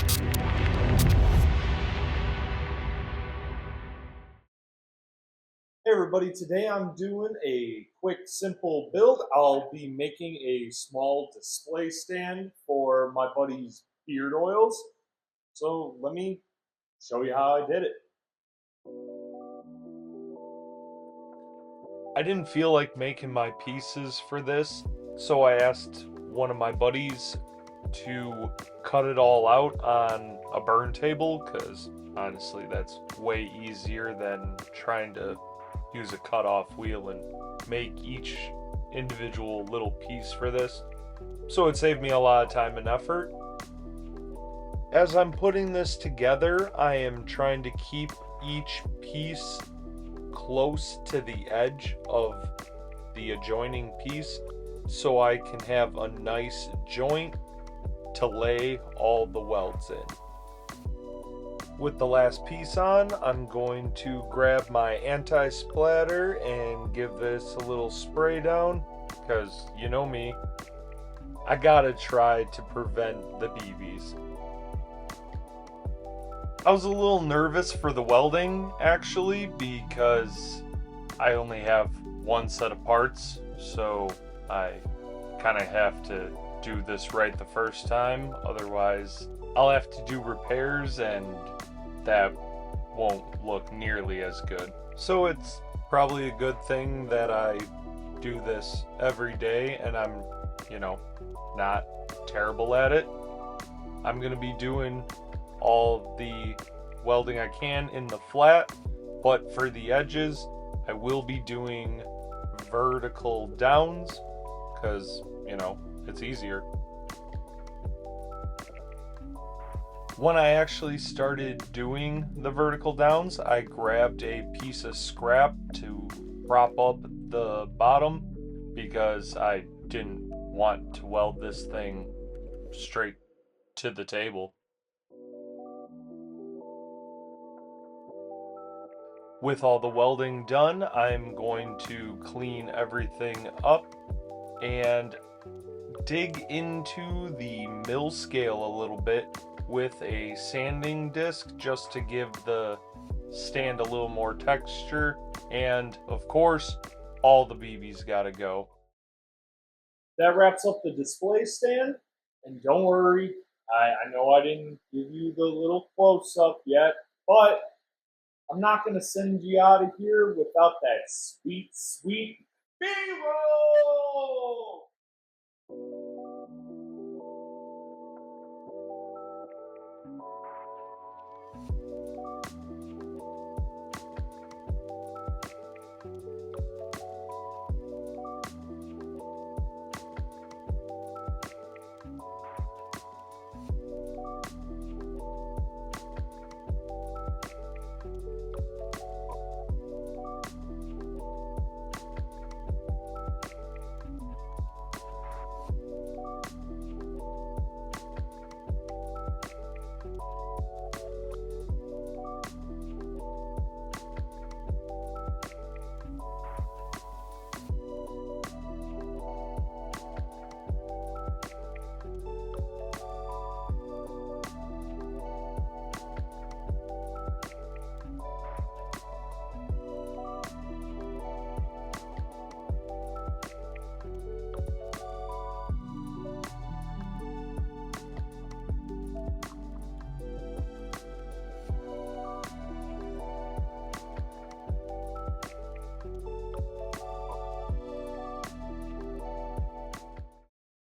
Hey everybody, today I'm doing a quick simple build. I'll be making a small display stand for my buddy's beard oils. So let me show you how I did it. I didn't feel like making my pieces for this, so I asked one of my buddies to cut it all out on a burn table because honestly that's way easier than trying to use a cut-off wheel and make each individual little piece for this. So it saved me a lot of time and effort. As I'm putting this together, I am trying to keep each piece close to the edge of the adjoining piece so I can have a nice joint to lay all the welds in. With the last piece on, I'm going to grab my anti-splatter and give this a little spray down, because you know me, I gotta try to prevent the BBs. I was a little nervous for the welding actually because I only have one set of parts, so I kind of have to do this right the first time, otherwise I'll have to do repairs and that won't look nearly as good. So it's probably a good thing that I do this every day and I'm, not terrible at it. I'm gonna be doing all the welding I can in the flat, but for the edges, I will be doing vertical downs because, it's easier. When I actually started doing the vertical downs, I grabbed a piece of scrap to prop up the bottom because I didn't want to weld this thing straight to the table. With all the welding done, I'm going to clean everything up and dig into the mill scale a little bit with a sanding disc just to give the stand a little more texture, and of course all the BBs gotta go. That wraps up the display stand, and don't worry, I know I didn't give you the little close-up yet, but I'm not going to send you out of here without that sweet, sweet B-roll!